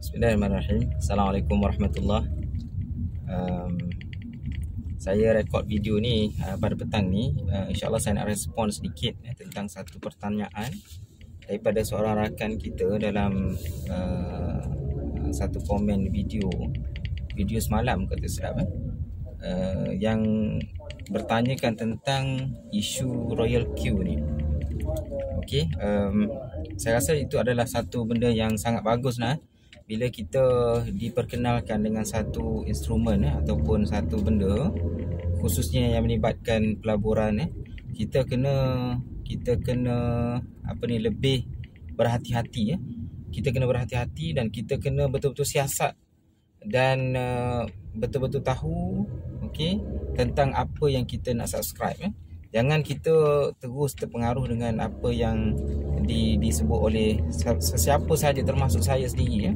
Bismillahirrahmanirrahim. Assalamualaikum warahmatullahi. Saya rekod video ni pada petang ni. InsyaAllah saya nak respon sedikit tentang satu pertanyaan daripada seorang rakan kita dalam satu komen video semalam kata sedap yang bertanyakan tentang isu Royal Q ni. Okey, saya rasa itu adalah satu benda yang sangat bagus bila kita diperkenalkan dengan satu instrumen ataupun satu benda khususnya yang melibatkan pelaburan kita kena lebih berhati-hati kita kena berhati-hati dan kita kena betul-betul siasat dan betul-betul tahu tentang apa yang kita nak subscribe. Jangan kita terus terpengaruh dengan apa yang disebut oleh sesiapa saja, termasuk saya sendiri.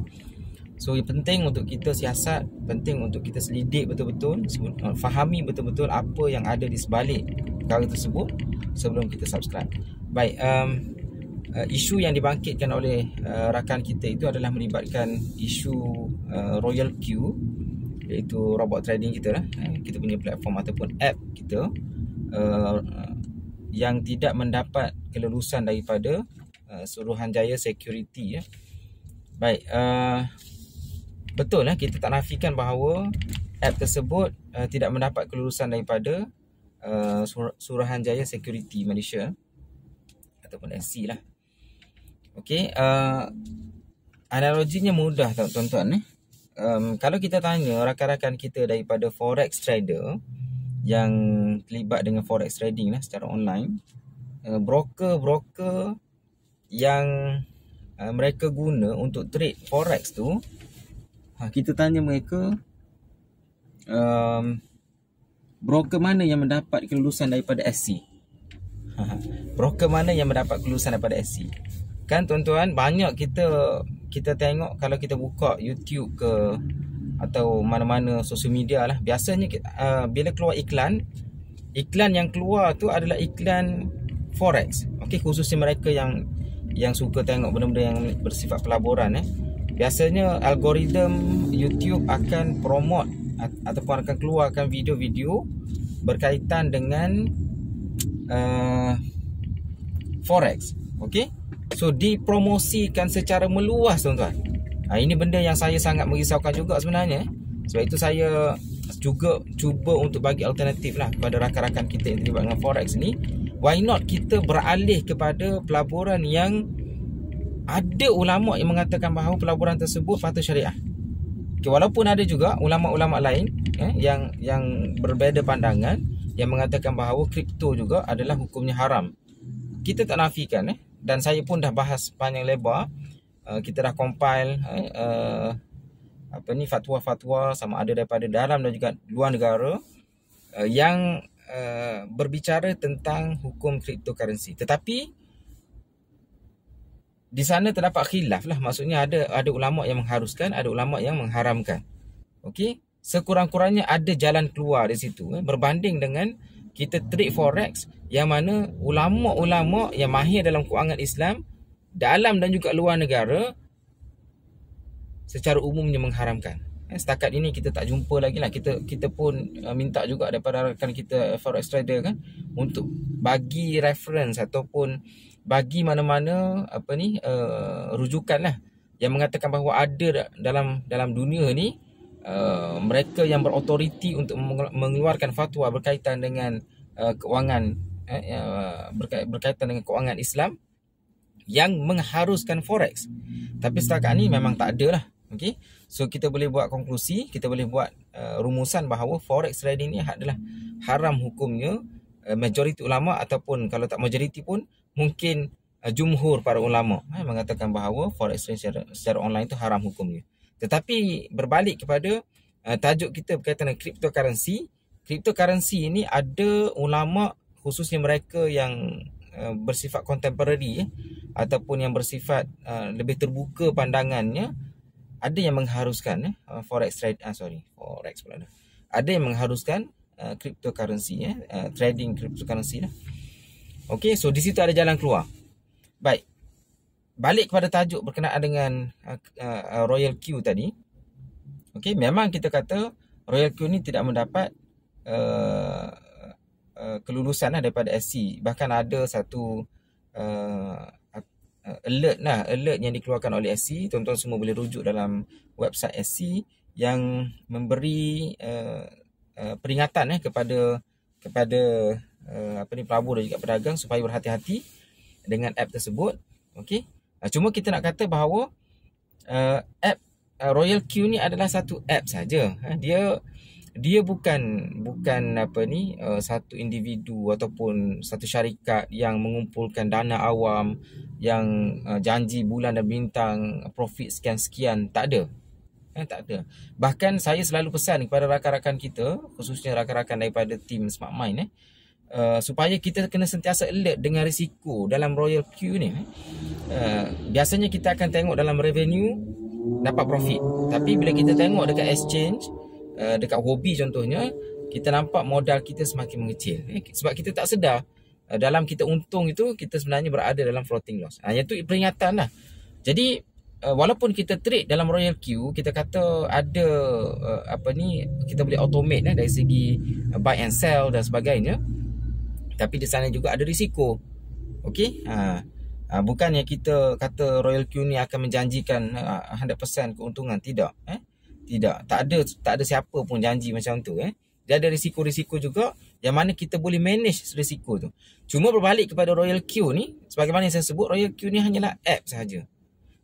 So penting untuk kita siasat, penting untuk kita selidik betul-betul, fahami betul-betul apa yang ada di sebalik perkara tersebut sebelum kita subscribe. Baik, isu yang dibangkitkan oleh rakan kita itu adalah melibatkan isu Royal Q, iaitu robot trading kita kita punya platform ataupun app kita yang tidak mendapat kelulusan daripada Suruhanjaya Security. Baik, betul kita tak nafikan bahawa app tersebut tidak mendapat kelulusan daripada Suruhanjaya Security Malaysia ataupun SC lah. Okey, analoginya mudah tuan-tuan. Kalau kita tanya rakan-rakan kita daripada forex trader yang terlibat dengan forex trading secara online, broker-broker yang mereka guna untuk trade forex tu, kita tanya mereka broker mana yang mendapat kelulusan daripada SC. Broker mana yang mendapat kelulusan daripada SC? Kan tuan-tuan, banyak kita tengok kalau kita buka YouTube ke atau mana-mana sosial media lah, biasanya bila keluar iklan yang keluar tu adalah iklan forex. Okey, khususnya mereka yang suka tengok benda-benda yang bersifat pelaburan biasanya algoritma YouTube akan promote ataupun akan keluarkan video-video berkaitan dengan forex. Okey, so dipromosikan secara meluas tuan-tuan. Ini benda yang saya sangat merisaukan juga sebenarnya. Sebab itu saya juga cuba untuk bagi alternatif kepada rakan-rakan kita yang terlibat dengan forex ni. Why not kita beralih kepada pelaburan yang ada ulama yang mengatakan bahawa pelaburan tersebut patut syariah. Walaupun ada juga ulama-ulama lain yang berbeza pandangan yang mengatakan bahawa kripto juga adalah hukumnya haram. Kita tak nafikan dan saya pun dah bahas panjang lebar. Kita dah compile fatwa-fatwa sama ada daripada dalam dan juga luar negara yang berbicara tentang hukum cryptocurrency. Tetapi di sana terdapat khilaf maksudnya ada ulama yang mengharuskan, ada ulama yang mengharamkan. Okey, sekurang-kurangnya ada jalan keluar di situ berbanding dengan kita trade forex yang mana ulama-ulama yang mahir dalam kewangan Islam dalam dan juga luar negara secara umumnya mengharamkan. Setakat ini kita tak jumpa lagi kita pun minta juga daripada rakan kita forex trader untuk bagi reference ataupun bagi mana-mana rujukan yang mengatakan bahawa ada dalam dunia ni mereka yang berautoriti untuk mengeluarkan fatwa berkaitan dengan kewangan berkaitan dengan kewangan Islam yang mengharuskan forex. Tapi setakat ni memang tak ada lah. Okay? So kita boleh buat konklusi, kita boleh buat rumusan bahawa forex trading ni adalah haram hukumnya. Majoriti ulama ataupun kalau tak majoriti pun mungkin jumhur para ulama mengatakan bahawa forex trading secara online tu haram hukumnya. Tetapi berbalik kepada tajuk kita berkaitan dengan cryptocurrency. Cryptocurrency ini ada ulama khususnya mereka yang bersifat contemporary ataupun yang bersifat lebih terbuka pandangannya, ada yang mengharuskan forex pula ada yang mengharuskan cryptocurrency trading cryptocurrency Okey, so di situ ada jalan keluar. Baik, balik kepada tajuk berkenaan dengan Royal Q tadi. Okey, memang kita kata Royal Q ni tidak mendapat kelulusan daripada SC. Bahkan ada satu alert yang dikeluarkan oleh SC. Tuan-tuan semua boleh rujuk dalam website SC yang memberi peringatan kepada pelabur dan juga pedagang supaya berhati-hati dengan app tersebut. Okey. Cuma kita nak kata bahawa app Royal Q ni adalah satu app saja. Dia bukan satu individu ataupun satu syarikat yang mengumpulkan dana awam yang janji bulan dan bintang profit sekian-sekian. Tak ada. Tak ada. Bahkan saya selalu pesan kepada rakan-rakan kita, khususnya rakan-rakan daripada tim Smart Mind, supaya kita kena sentiasa alert dengan risiko dalam Royal Q ni. Biasanya kita akan tengok dalam revenue dapat profit, tapi bila kita tengok dekat exchange, dekat hobi contohnya, kita nampak modal kita semakin mengecil. Sebab kita tak sedar dalam kita untung itu, kita sebenarnya berada dalam floating loss. Yang itu peringatan lah. Jadi walaupun kita trade dalam Royal Q, kita kata ada kita boleh automate dari segi buy and sell dan sebagainya, tapi di sana juga ada risiko. Okey, bukannya kita kata Royal Q ni akan menjanjikan 100% keuntungan. Tidak. Tidak. Tak ada siapa pun janji macam tu. Dia ada risiko-risiko juga yang mana kita boleh manage risiko tu. Cuma berbalik kepada Royal Q ni, sebagaimana yang saya sebut, Royal Q ni hanyalah app sahaja.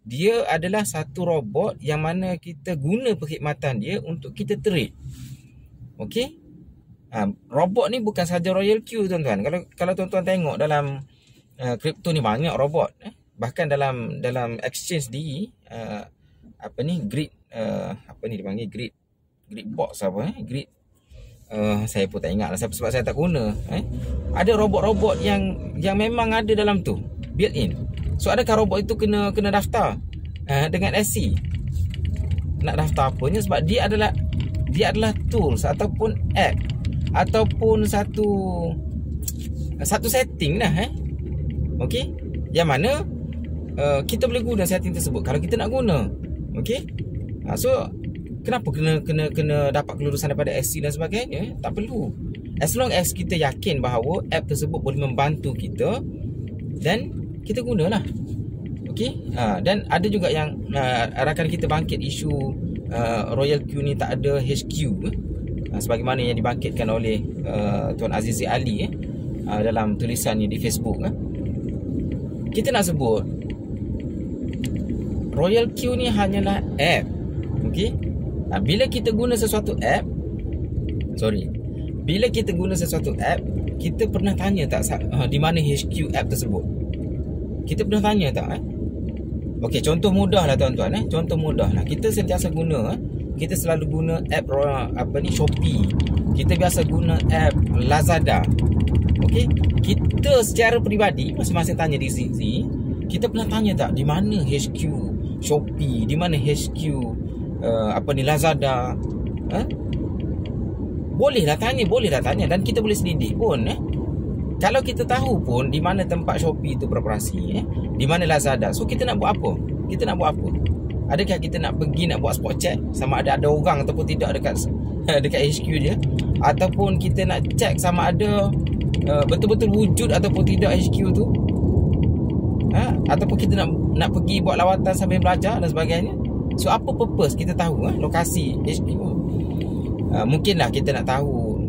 Dia adalah satu robot yang mana kita guna perkhidmatan dia untuk kita trade. Okey? Robot ni bukan sahaja Royal Q, tuan-tuan. Kalau tuan-tuan tengok dalam kripto ni banyak robot. Bahkan dalam exchange sendiri, grid dipanggil grid box grid, saya pun tak ingat lah sebab saya tak guna. Ada robot-robot yang memang ada dalam tu, built in. So adakah robot itu kena daftar dengan SC? Nak daftar apanya? Sebab dia adalah tools ataupun app ataupun satu setting lah. Okey, yang mana kita boleh guna setting tersebut kalau kita nak guna. Okey, so kenapa kena dapat kelulusan daripada SC dan sebagainya? Tak perlu. As long as kita yakin bahawa app tersebut boleh membantu kita, dan kita gunalah. Okey, dan ada juga yang rakan kita bangkit isu Royal Q ni tak ada HQ, sebagaimana yang dibangkitkan oleh Tuan Azizi Ali dalam tulisannya di Facebook. Kita nak sebut Royal Q ni hanyalah app. Okey, bila kita guna sesuatu app, kita pernah tanya tak di mana HQ app tersebut? Kita pernah tanya tak? Okey, contoh mudah lah tuan-tuan. Contoh mudah lah. Kita sentiasa guna, kita selalu guna app Shopee. Kita biasa guna app Lazada. Okey, kita secara peribadi masing-masing tanya diri sendiri, kita pernah tanya tak di mana HQ Shopee, di mana HQ Lazada? Bolehlah tanya dan kita boleh selidik pun. Kalau kita tahu pun di mana tempat Shopee itu beroperasi, di mana Lazada, so kita nak buat apa? Adakah kita nak pergi nak buat spot check sama ada orang ataupun tidak dekat HQ dia, ataupun kita nak check sama ada betul-betul wujud ataupun tidak HQ tu, ataupun kita nak pergi buat lawatan sambil belajar dan sebagainya. So apa purpose kita tahu lokasi HQ? Mungkinlah kita nak tahu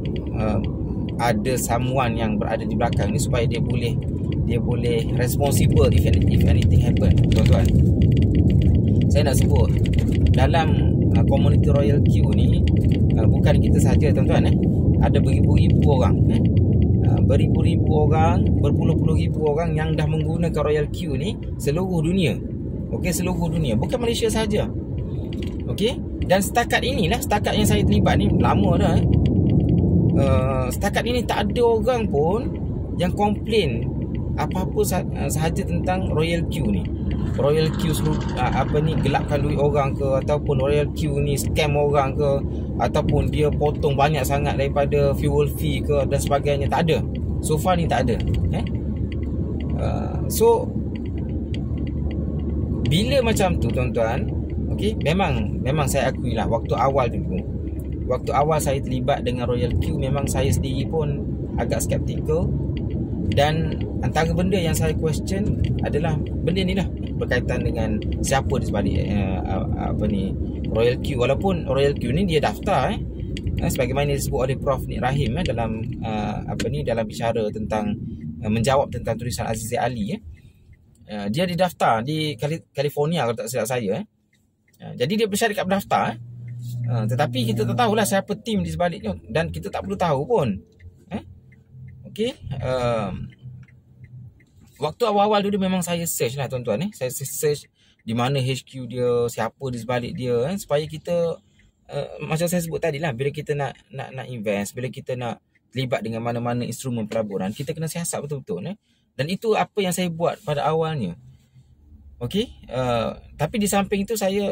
ada someone yang berada di belakang ni supaya dia boleh responsible if anything happen. Tuan-tuan, saya nak sebut dalam komuniti Royal Q ni, bukan kita saja tuan-tuan, ada beribu-ribu orang, beribu-ribu orang, berpuluh-puluh ribu orang yang dah menggunakan Royal Q ni seluruh dunia. Okey, seluruh dunia, bukan Malaysia saja. Okey, dan setakat yang saya terlibat ni lama dah. Setakat ini tak ada orang pun yang komplain apa-apa sahaja tentang Royal Q ni. Royal Q gelapkan duit orang ke, ataupun Royal Q ni scam orang ke, ataupun dia potong banyak sangat daripada fuel fee ke dan sebagainya. Tak ada. So far ni tak ada. So bila macam tu tuan-tuan, okey, memang saya akui lah waktu awal saya terlibat dengan Royal Q, memang saya sendiri pun agak skeptical. Dan antara benda yang saya question adalah benda ni lah, berkaitan dengan siapa di sebalik Royal Q. Walaupun Royal Q ni dia daftar sebagaimana disebut oleh Prof Nik Rahim dalam dalam bicara tentang menjawab tentang tulisan Azizi Ali. Dia didaftar di California kalau tak silap saya. Jadi dia bersyarikat berdaftar. Tetapi kita tak tahulah siapa tim di sebaliknya, dan kita tak perlu tahu pun. Okey, waktu awal-awal dulu memang saya search lah tuan-tuan. Saya search di mana HQ dia, siapa di sebalik dia, supaya kita macam saya sebut tadi lah, bila kita nak invest, bila kita nak terlibat dengan mana-mana instrumen pelaburan, kita kena siasat betul-betul. Dan itu apa yang saya buat pada awalnya. Okey, tapi di samping itu saya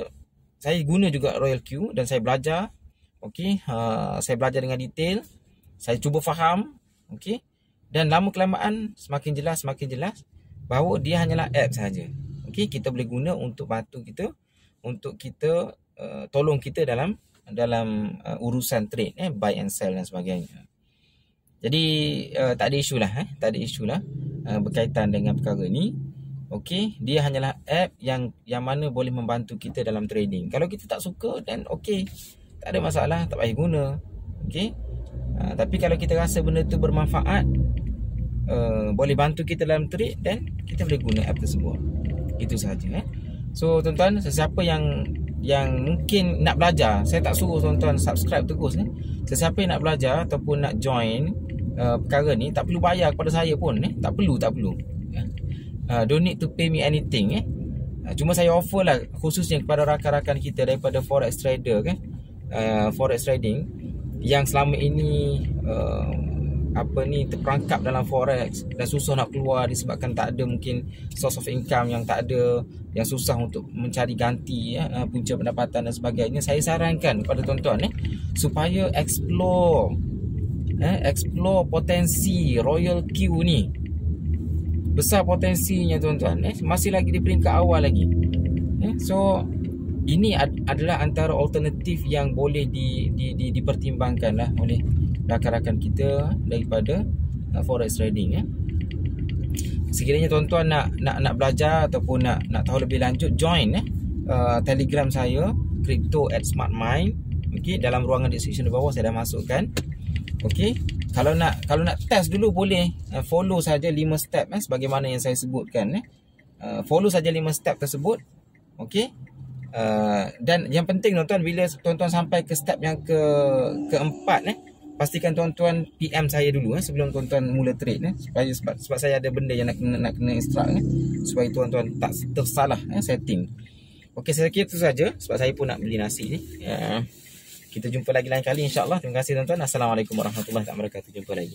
guna juga Royal Q dan saya belajar. Okey, saya belajar dengan detail, saya cuba faham. Okey, dan lama kelamaan semakin jelas bahawa dia hanyalah app saja. Okey, kita boleh guna untuk bantu kita, untuk kita tolong kita dalam urusan trade, buy and sell dan sebagainya. Jadi tak ada isu lah berkaitan dengan perkara ni. Okey, dia hanyalah app yang mana boleh membantu kita dalam trading. Kalau kita tak suka, dan okey, tak ada masalah, tak payah guna. Okey, tapi kalau kita rasa benda tu bermanfaat, boleh bantu kita dalam trade, dan kita boleh guna app tersebut. Itu sahaja. So tuan-tuan, sesiapa yang mungkin nak belajar, saya tak suruh tuan-tuan subscribe terus. Sesiapa yang nak belajar ataupun nak join perkara ni, tak perlu bayar kepada saya pun. Tak perlu. Don't need to pay me anything. Cuma saya offer lah, khususnya kepada rakan-rakan kita daripada forex trader, forex trading, yang selama ini terperangkap dalam forex dan susah nak keluar disebabkan tak ada mungkin source of income, yang tak ada, yang susah untuk mencari ganti punca pendapatan dan sebagainya. Saya sarankan kepada tuan-tuan supaya explore potensi Royal Q ni. Besar potensinya tuan-tuan, masih lagi di peringkat awal lagi. So ini adalah antara alternatif yang boleh dipertimbangkan lah oleh rakan-rakan kita daripada forex trading. Sekiranya tuan-tuan nak belajar ataupun nak tahu lebih lanjut, join Telegram saya, crypto@smartmind. Okey, dalam ruangan description di bawah saya dah masukkan. Okey, kalau nak test dulu boleh follow saja 5 step sebagaimana yang saya sebutkan. Follow saja 5 step tersebut. Okey. Dan yang penting tuan-tuan, bila tuan-tuan sampai ke step yang keempat, pastikan tuan-tuan PM saya dulu sebelum tuan-tuan mula trade, supaya sebab saya ada benda yang nak kena instruct, supaya tuan-tuan tak tersalah setting. Okey, saya kira itu saja sebab saya pun nak beli nasi ni. Kita jumpa lagi lain kali insya-Allah. Terima kasih tuan-tuan. Assalamualaikum warahmatullahi wabarakatuh. Jumpa lagi.